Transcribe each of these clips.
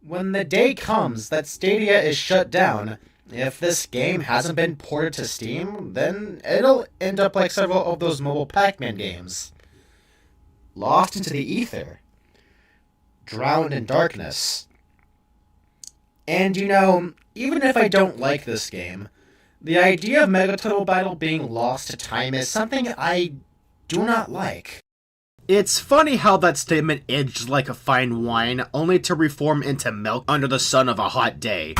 When the day comes that Stadia is shut down, if this game hasn't been ported to Steam, then it'll end up like several of those mobile Pac-Man games. Lost into the ether. Drowned in darkness. And even if I don't like this game, the idea of Megatunnel Battle being lost to time is something I do not like. It's funny how that statement aged like a fine wine, only to reform into milk under the sun of a hot day.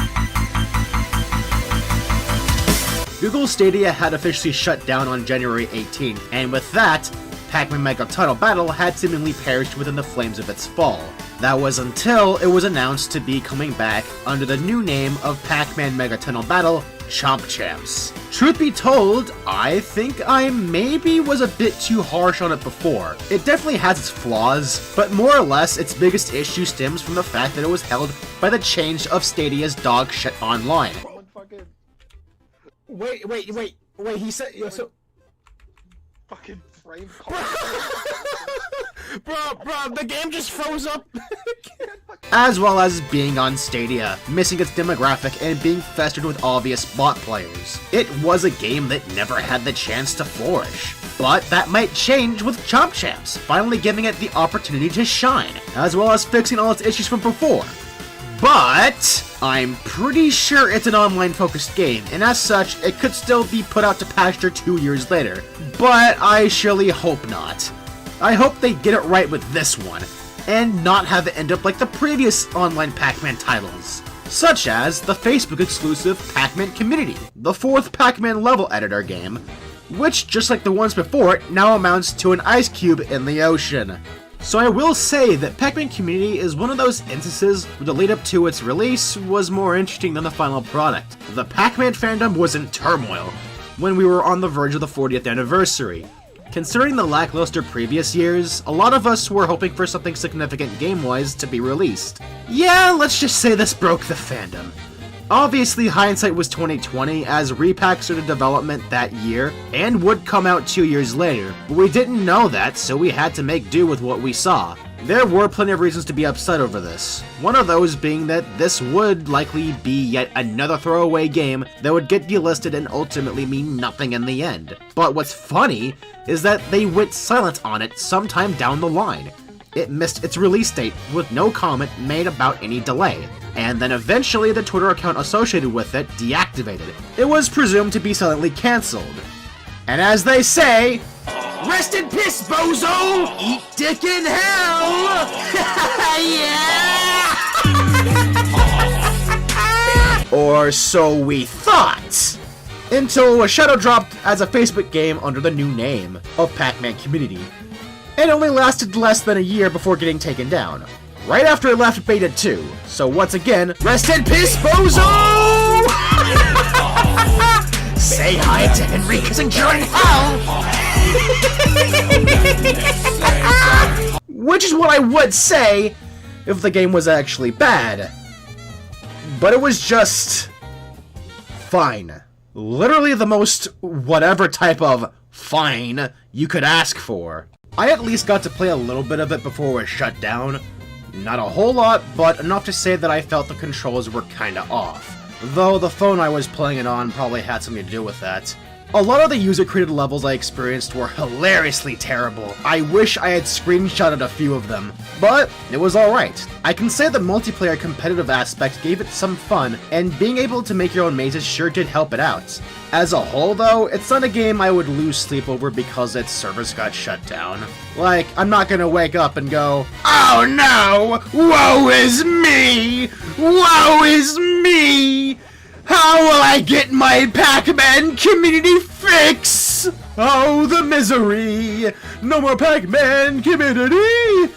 Google Stadia had officially shut down on January 18, and with that, Pac-Man Megatunnel Battle had seemingly perished within the flames of its fall. That was until it was announced to be coming back under the new name of Pac-Man Megatunnel Battle Chomp Champs. Truth be told, I think I maybe was a bit too harsh on it before. It definitely has its flaws, but more or less its biggest issue stems from the fact that it was held by the change of Stadia's dog shit online. Wait, he said, so... Fucking frame Bro, the game just froze up! As well as being on Stadia, missing its demographic and being festered with obvious bot players. It was a game that never had the chance to flourish. But that might change with Chomp Champs, finally giving it the opportunity to shine, as well as fixing all its issues from before. But I'm pretty sure it's an online-focused game, and as such, it could still be put out to pasture 2 years later. But I surely hope not. I hope they get it right with this one, and not have it end up like the previous online Pac-Man titles, such as the Facebook-exclusive Pac-Man Community, the 4th Pac-Man level editor game, which, just like the ones before it, now amounts to an ice cube in the ocean. So I will say that Pac-Man Community is one of those instances where the lead up to its release was more interesting than the final product. The Pac-Man fandom was in turmoil when we were on the verge of the 40th anniversary. Considering the lackluster previous years, a lot of us were hoping for something significant game-wise to be released. Yeah, let's just say this broke the fandom. Obviously, hindsight was 2020, as Re-pac started development that year, and would come out 2 years later, but we didn't know that, so we had to make do with what we saw. There were plenty of reasons to be upset over this, one of those being that this would likely be yet another throwaway game that would get delisted and ultimately mean nothing in the end. But what's funny is that they went silent on it sometime down the line. It missed its release date with no comment made about any delay, and then eventually the Twitter account associated with it deactivated. It was presumed to be silently cancelled. And as they say, rest in piss, bozo! Eat dick in hell! Yeah! Or so we thought! Until it was shadow dropped as a Facebook game under the new name of Pac-Man Community. It only lasted less than a year before getting taken down, right after it left Beta 2. So once again, rest in piss, bozo! Say hi to Henry, cause you're in hell! Which is what I would say if the game was actually bad. But it was just fine. Literally the most whatever type of fine you could ask for. I at least got to play a little bit of it before it was shut down. Not a whole lot, but enough to say that I felt the controls were kinda off. Though the phone I was playing it on probably had something to do with that. A lot of the user-created levels I experienced were hilariously terrible. I wish I had screenshotted a few of them, but it was alright. I can say the multiplayer competitive aspect gave it some fun, and being able to make your own mazes sure did help it out. As a whole though, it's not a game I would lose sleep over because its servers got shut down. Like, I'm not gonna wake up and go, oh no! Woe is me! Woe is me! How will I get my Pac-Man Community fix? Oh, the misery! No more Pac-Man Community!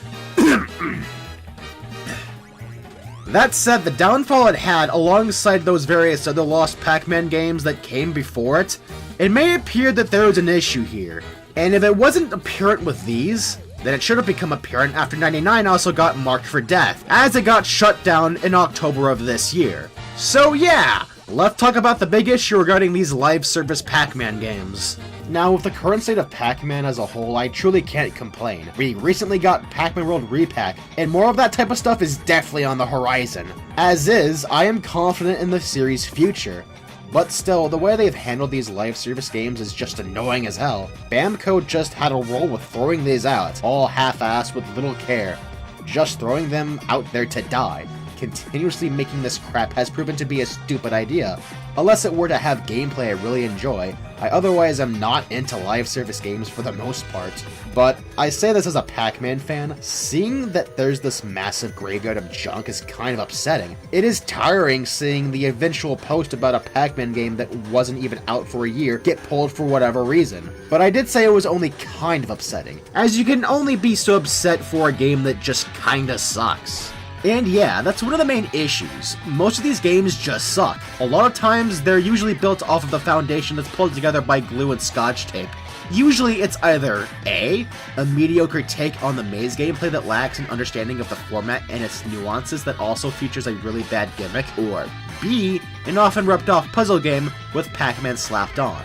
That said, the downfall it had, alongside those various other lost Pac-Man games that came before it, it may appear that there was an issue here. And if it wasn't apparent with these, then it should have become apparent after 99 also got marked for death, as it got shut down in October of this year. So yeah, let's talk about the big issue regarding these live service Pac-Man games. Now, with the current state of Pac-Man as a whole, I truly can't complain. We recently got Pac-Man World Re-pac, and more of that type of stuff is definitely on the horizon. As is, I am confident in the series' future. But still, the way they've handled these live service games is just annoying as hell. Bamco just had a roll with throwing these out, all half-assed with little care. Just throwing them out there to die. Continuously making this crap has proven to be a stupid idea. Unless it were to have gameplay I really enjoy, I otherwise am not into live service games for the most part. But I say this as a Pac-Man fan, seeing that there's this massive graveyard of junk is kind of upsetting. It is tiring seeing the eventual post about a Pac-Man game that wasn't even out for a year get pulled for whatever reason. But I did say it was only kind of upsetting, as you can only be so upset for a game that just kinda sucks. And yeah, that's one of the main issues. Most of these games just suck. A lot of times, they're usually built off of the foundation that's pulled together by glue and scotch tape. Usually it's either A, a mediocre take on the maze gameplay that lacks an understanding of the format and its nuances that also features a really bad gimmick, or B, an often ripped off puzzle game with Pac-Man slapped on.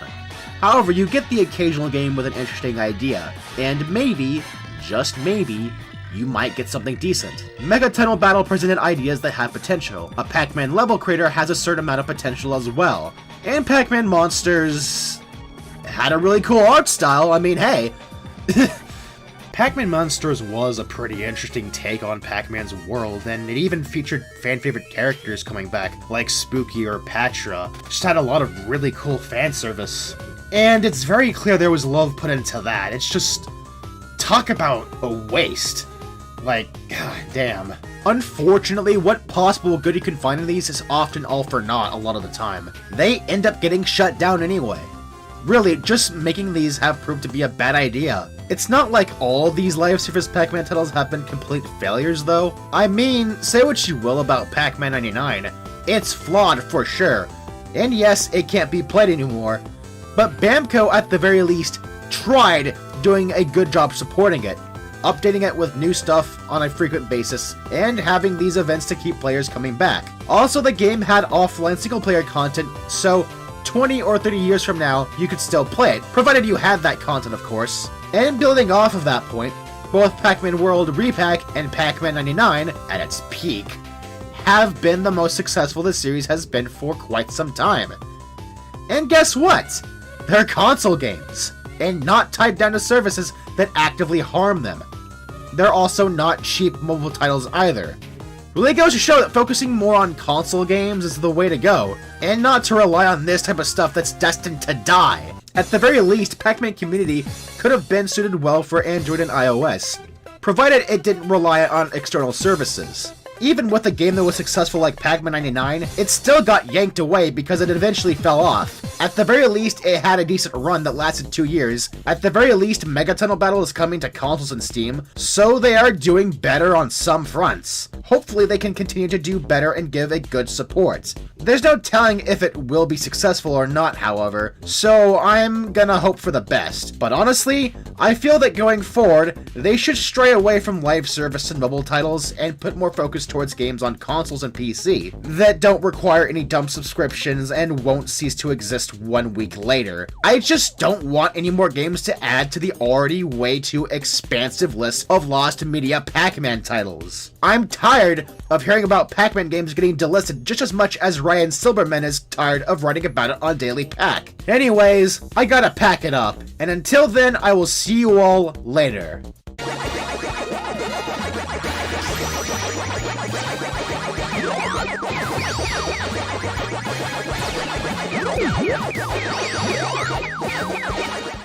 However, you get the occasional game with an interesting idea, and maybe, just maybe, you might get something decent. Mega Tunnel Battle presented ideas that have potential. A Pac-Man level creator has a certain amount of potential as well. And Pac-Man Monsters had a really cool art style, I mean, hey. Pac-Man Monsters was a pretty interesting take on Pac-Man's world, and it even featured fan-favorite characters coming back, like Spooky or Patra. Just had a lot of really cool fan service. And it's very clear there was love put into that. It's just, talk about a waste. Like, god damn. Unfortunately, what possible good you can find in these is often all for naught a lot of the time. They end up getting shut down anyway. Really, just making these have proved to be a bad idea. It's not like all these live service Pac-Man titles have been complete failures though. I mean, say what you will about Pac-Man 99, it's flawed for sure. And yes, it can't be played anymore. But Bamco at the very least tried doing a good job supporting it, updating it with new stuff on a frequent basis, and having these events to keep players coming back. Also, the game had offline single-player content, so 20 or 30 years from now, you could still play it, provided you had that content, of course. And building off of that point, both Pac-Man World Re-pac and Pac-Man 99, at its peak, have been the most successful the series has been for quite some time. And guess what? They're console games, and not tied down to services that actively harm them. They're also not cheap mobile titles either. Really goes to show that focusing more on console games is the way to go, and not to rely on this type of stuff that's destined to die. At the very least, Pac-Man Community could have been suited well for Android and iOS, provided it didn't rely on external services. Even with a game that was successful like Pac-Man 99, it still got yanked away because it eventually fell off. At the very least, it had a decent run that lasted 2 years. At the very least, Mega Tunnel Battle is coming to consoles and Steam, so they are doing better on some fronts. Hopefully they can continue to do better and give a good support. There's no telling if it will be successful or not, however, so I'm gonna hope for the best. But honestly, I feel that going forward, they should stray away from live service and mobile titles and put more focus towards games on consoles and PC that don't require any dumb subscriptions and won't cease to exist 1 week later. I just don't want any more games to add to the already way too expansive list of lost media Pac-Man titles. I'm tired of hearing about Pac-Man games getting delisted just as much as Ryan Silberman is tired of writing about it on Daily Pac. Anyways, I gotta pack it up, and until then, I will see you all later.